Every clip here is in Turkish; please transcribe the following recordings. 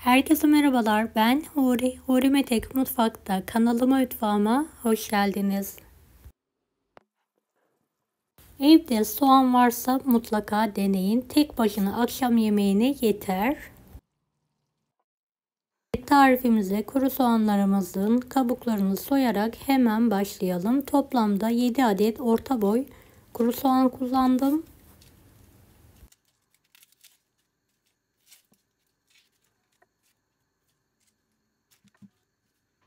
Herkese merhabalar. Ben Huri. Huri Metek Mutfak'ta mutfağıma hoş geldiniz. Evde soğan varsa mutlaka deneyin. Tek başına akşam yemeğine yeter. Tarifimize kuru soğanlarımızın kabuklarını soyarak hemen başlayalım. Toplamda 7 adet orta boy kuru soğan kullandım.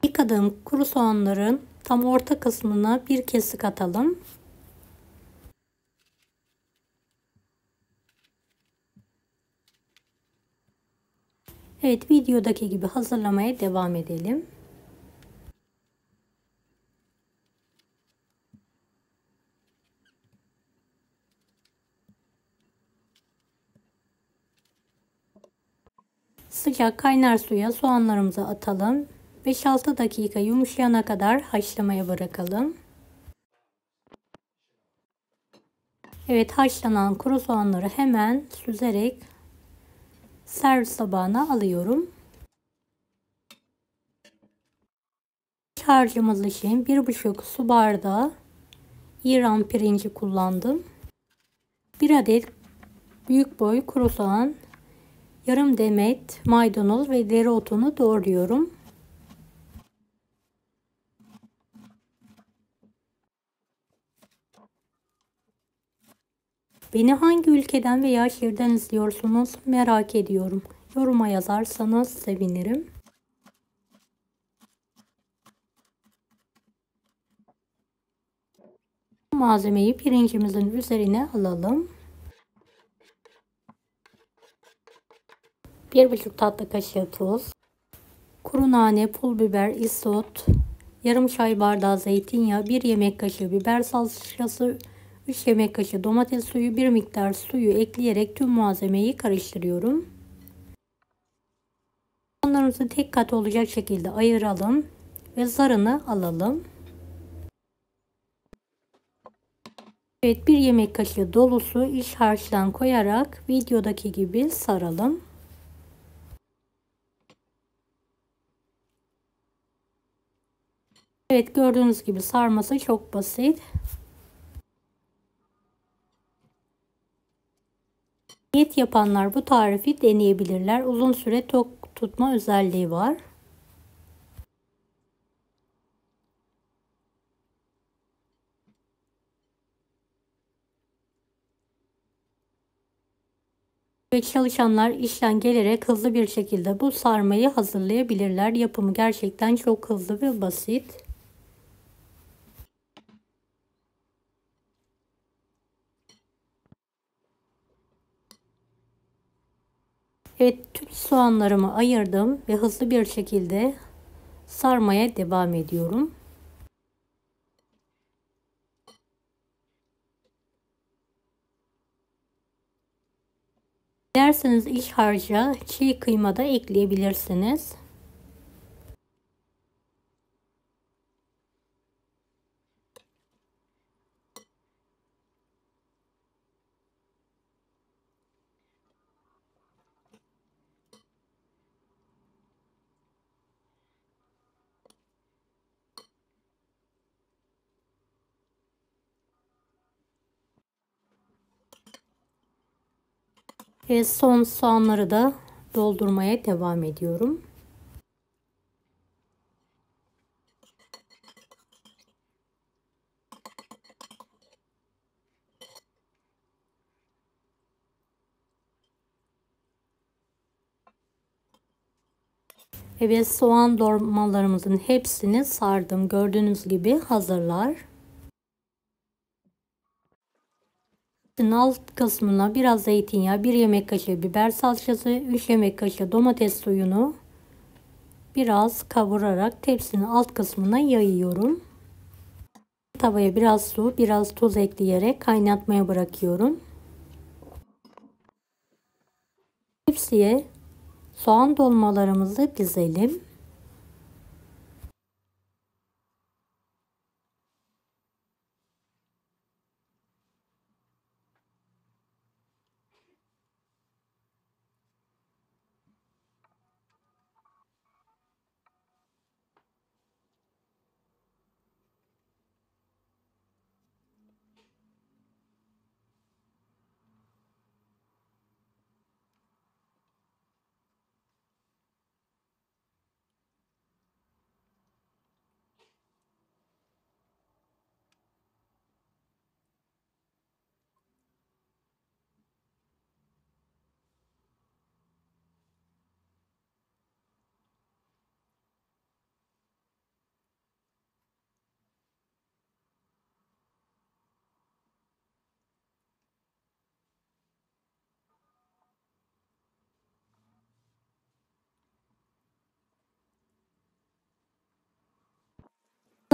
Yıkadığım kuru soğanların tam orta kısmına bir kesik atalım. Evet, videodaki gibi hazırlamaya devam edelim. Sıcak kaynar suya soğanlarımızı atalım. 5-6 dakika yumuşayana kadar haşlamaya bırakalım. Evet, haşlanan kuru soğanları hemen süzerek servis tabağına alıyorum. Harcımız için 1,5 su bardağı İran pirinci kullandım. 1 adet büyük boy kuru soğan, yarım demet maydanoz ve dereotunu doğruyorum. Beni hangi ülkeden veya şehirden izliyorsunuz merak ediyorum. Yoruma yazarsanız sevinirim. Malzemeyi pirincimizin üzerine alalım. 1,5 tatlı kaşığı tuz, kuru nane, pul biber, isot, yarım çay bardağı zeytinyağı, 1 yemek kaşığı biber salçası, 3 yemek kaşığı domates suyu, bir miktar suyu ekleyerek tüm malzemeyi karıştırıyorum. Soğanlarımızı tek kat olacak şekilde ayıralım ve zarını alalım. Evet, 1 yemek kaşığı dolusu iç harçtan koyarak videodaki gibi saralım. Evet, gördüğünüz gibi sarması çok basit. Diyet yapanlar bu tarifi deneyebilirler. Uzun süre tok tutma özelliği var. Ve çalışanlar işten gelerek hızlı bir şekilde bu sarmayı hazırlayabilirler. Yapımı gerçekten çok hızlı ve basit. Evet, tüm soğanlarımı ayırdım ve hızlı bir şekilde sarmaya devam ediyorum. Dilerseniz iç harca çiğ kıyma da ekleyebilirsiniz. Ve son soğanları da doldurmaya devam ediyorum. Evet, soğan dolmalarımızın hepsini sardım. Gördüğünüz gibi hazırlar. Alt kısmına biraz zeytinyağı, 1 yemek kaşığı biber salçası, 3 yemek kaşığı domates suyunu biraz kavurarak tepsinin alt kısmına yayıyorum. Tavaya biraz su, biraz tuz ekleyerek kaynatmaya bırakıyorum. Tepsiye soğan dolmalarımızı dizelim.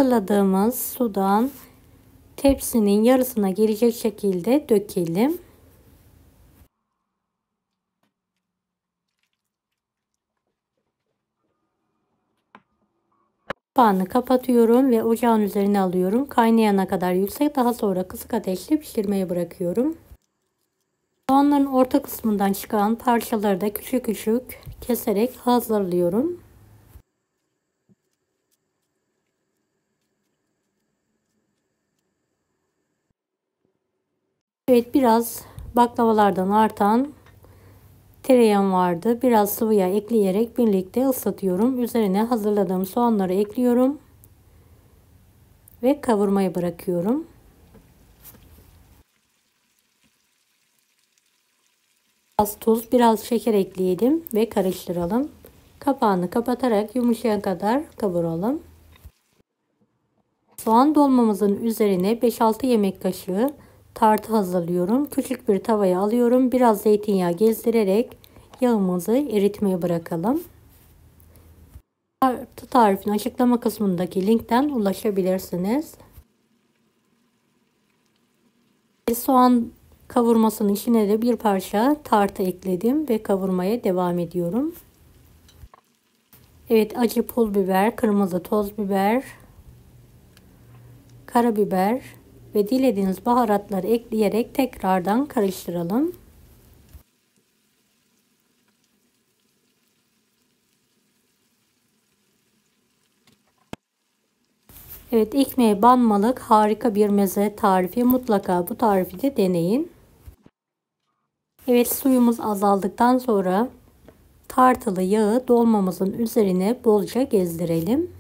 Hazırladığımız sudan tepsinin yarısına gelecek şekilde dökelim. Kapağını kapatıyorum ve ocağın üzerine alıyorum. Kaynayana kadar yüksek, daha sonra kısık ateşte pişirmeye bırakıyorum. Soğanların orta kısmından çıkan parçaları da küçük küçük keserek hazırlıyorum. Evet, biraz baklavalardan artan tereyağım vardı. Biraz sıvı yağ ekleyerek birlikte ıslatıyorum. Üzerine hazırladığım soğanları ekliyorum ve kavurmaya bırakıyorum. Biraz tuz, biraz şeker ekleyelim ve karıştıralım. Kapağını kapatarak yumuşayana kadar kavuralım. Soğan dolmamızın üzerine 5-6 yemek kaşığı tartı hazırlıyorum. Küçük bir tavaya alıyorum. Biraz zeytinyağı gezdirerek yağımızı eritmeye bırakalım. Tartı tarifinin açıklama kısmındaki linkten ulaşabilirsiniz. Soğan kavurmasının içine de bir parça tartı ekledim ve kavurmaya devam ediyorum. Evet, acı pul biber, kırmızı toz biber, karabiber ve dilediğiniz baharatları ekleyerek tekrardan karıştıralım. Evet, ekmeğe banmalık harika bir meze tarifi. Mutlaka bu tarifi de deneyin. Evet, suyumuz azaldıktan sonra tartılı yağı dolmamızın üzerine bolca gezdirelim.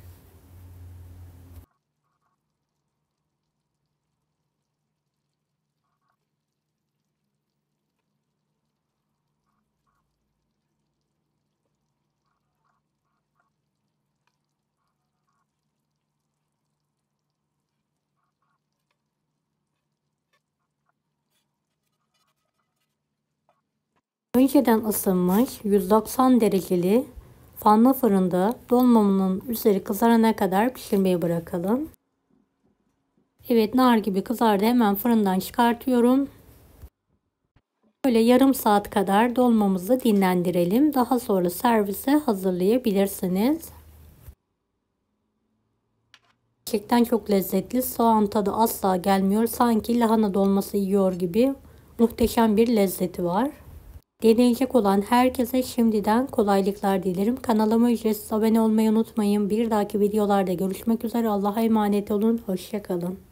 Önceden ısınmış 190 dereceli fanlı fırında dolmamın üzeri kızarana kadar pişirmeye bırakalım. Evet, nar gibi kızardı. Hemen fırından çıkartıyorum. Böyle yarım saat kadar dolmamızı dinlendirelim. Daha sonra servise hazırlayabilirsiniz. Gerçekten çok lezzetli. Soğan tadı asla gelmiyor. Sanki lahana dolması yiyor gibi muhteşem bir lezzeti var. Deneyecek olan herkese şimdiden kolaylıklar dilerim. Kanalıma ücretsiz abone olmayı unutmayın. Bir dahaki videolarda görüşmek üzere. Allah'a emanet olun. Hoşça kalın.